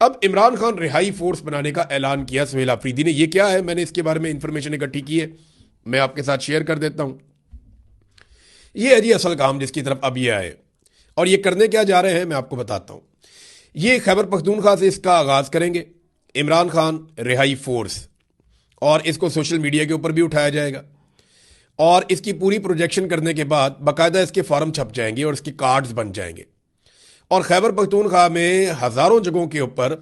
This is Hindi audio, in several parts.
अब इमरान खान रिहाई फोर्स बनाने का ऐलान किया सुहेल अफरीदी ने। ये क्या है, मैंने इसके बारे में इंफॉर्मेशन इकट्ठी की है, मैं आपके साथ शेयर कर देता हूं। ये है जी असल काम जिसकी तरफ अब ये आए, और ये करने क्या जा रहे हैं मैं आपको बताता हूं। ये खैबर पख्तूनख्वा से इसका आगाज करेंगे, इमरान खान रिहाई फोर्स, और इसको सोशल मीडिया के ऊपर भी उठाया जाएगा। और इसकी पूरी प्रोजेक्शन करने के बाद बाकायदा इसके फॉर्म छप जाएंगे और इसके कार्ड्स बन जाएंगे। और खैबर पख्तूनख्वा में हजारों जगहों के ऊपर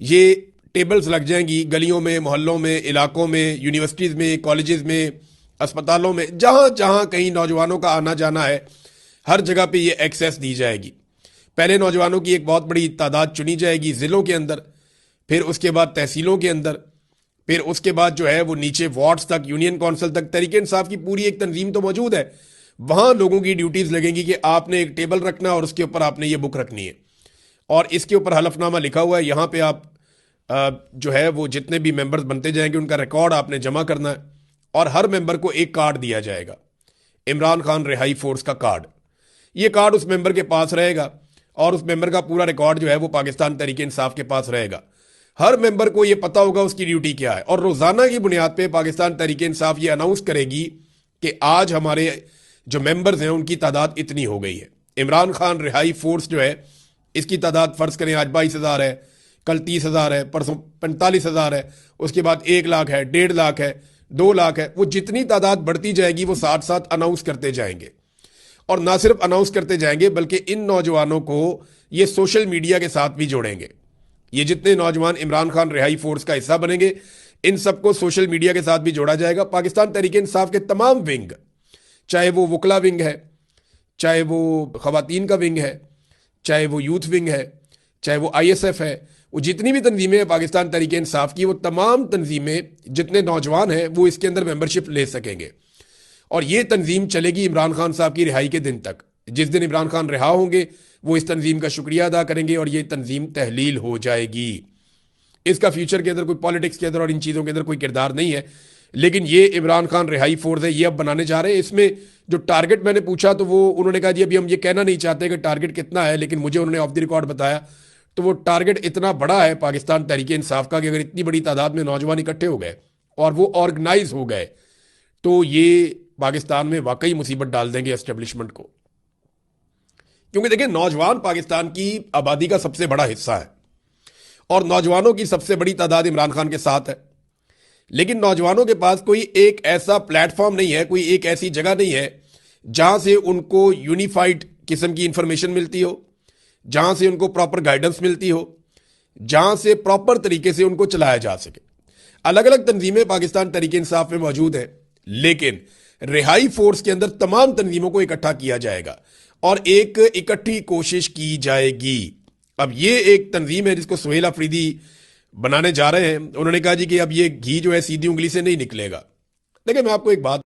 ये टेबल्स लग जाएंगी, गलियों में, मोहल्लों में, इलाकों में, यूनिवर्सिटीज़ में, कॉलेजेस में, अस्पतालों में, जहां जहां कहीं नौजवानों का आना जाना है, हर जगह पे ये एक्सेस दी जाएगी। पहले नौजवानों की एक बहुत बड़ी तादाद चुनी जाएगी ज़िलों के अंदर, फिर उसके बाद तहसीलों के अंदर, फिर उसके बाद जो है वो नीचे वार्ड्स तक, यूनियन काउंसिल तक। तरीके इंसाफ की पूरी एक तंजीम तो मौजूद है। वहां लोगों की ड्यूटीज लगेंगी कि आपने एक टेबल रखना है और उसके ऊपर आपने ये बुक रखनी है, और इसके ऊपर हलफनामा लिखा हुआ है। यहां पे आप जो है वो जितने भी मेंबर्स बनते जाएंगे उनका रिकॉर्ड आपने जमा करना है, और हर मेंबर को एक कार्ड दिया जाएगा, इमरान खान रिहाई फोर्स का कार्ड। ये कार्ड उस मेंबर के पास रहेगा, और उस मेंबर का पूरा रिकॉर्ड जो है वो पाकिस्तान तहरीक इंसाफ के पास रहेगा। हर मेंबर को ये पता होगा उसकी ड्यूटी क्या है, और रोजाना की बुनियाद पे पाकिस्तान तहरीक इंसाफ ये अनाउंस करेगी कि आज हमारे जो मेंबर्स हैं उनकी तादाद इतनी हो गई है। इमरान खान रिहाई फोर्स जो है इसकी तादाद फर्ज करें आज 22,000 है, कल 30,000 है, परसों 45,000 है, उसके बाद 1 लाख है, 1.5 लाख है, 2 लाख है। वो जितनी तादाद बढ़ती जाएगी वो साथ साथ अनाउंस करते जाएंगे, और ना सिर्फ अनाउंस करते जाएंगे बल्कि इन नौजवानों को ये सोशल मीडिया के साथ भी जोड़ेंगे। ये जितने नौजवान इमरान खान रिहाई फोर्स का हिस्सा बनेंगे इन सबको सोशल मीडिया के साथ भी जोड़ा जाएगा। पाकिस्तान तहरीक इंसाफ के तमाम विंग, चाहे वो वकला विंग है, चाहे वो खवातीन का विंग है, चाहे वो यूथ विंग है, चाहे वो ISF है, वो जितनी भी तंजीमें हैं पाकिस्तान तहरीक इंसाफ की, वो तमाम तंजीमें जितने नौजवान हैं वो इसके अंदर मेंबरशिप ले सकेंगे। और ये तंजीम चलेगी इमरान खान साहब की रिहाई के दिन तक। जिस दिन इमरान खान रिहा होंगे वो इस तंजीम का शुक्रिया अदा करेंगे और ये तंजीम तहलील हो जाएगी। इसका फ्यूचर के अंदर कोई पॉलिटिक्स के अंदर और इन चीज़ों के अंदर कोई किरदार नहीं है, लेकिन ये इमरान खान रिहाई फोर्स है, ये अब बनाने जा रहे हैं। इसमें जो टारगेट मैंने पूछा तो वो उन्होंने कहा जी अभी हम ये कहना नहीं चाहते कि टारगेट कितना है, लेकिन मुझे उन्होंने ऑफ द रिकॉर्ड बताया तो वो टारगेट इतना बड़ा है पाकिस्तान तहरीक इंसाफ का कि अगर इतनी बड़ी तादाद में नौजवान इकट्ठे हो गए और वो ऑर्गेनाइज हो गए तो ये पाकिस्तान में वाकई मुसीबत डाल देंगे एस्टेब्लिशमेंट को। क्योंकि देखिए नौजवान पाकिस्तान की आबादी का सबसे बड़ा हिस्सा है, और नौजवानों की सबसे बड़ी तादाद इमरान खान के साथ है। लेकिन नौजवानों के पास कोई एक ऐसा प्लेटफॉर्म नहीं है, कोई एक ऐसी जगह नहीं है जहां से उनको यूनिफाइड किस्म की इंफॉर्मेशन मिलती हो, जहां से उनको प्रॉपर गाइडेंस मिलती हो, जहां से प्रॉपर तरीके से उनको चलाया जा सके। अलग अलग तंजीमें पाकिस्तान तहरीक इंसाफ में मौजूद है, लेकिन रिहाई फोर्स के अंदर तमाम तंजीमों को इकट्ठा किया जाएगा और एक इकट्ठी कोशिश की जाएगी। अब ये एक तंजीम है जिसको सुहेल अफरीदी बनाने जा रहे हैं। उन्होंने कहा जी कि अब ये घी जो है सीधी उंगली से नहीं निकलेगा। देखिए मैं आपको एक बात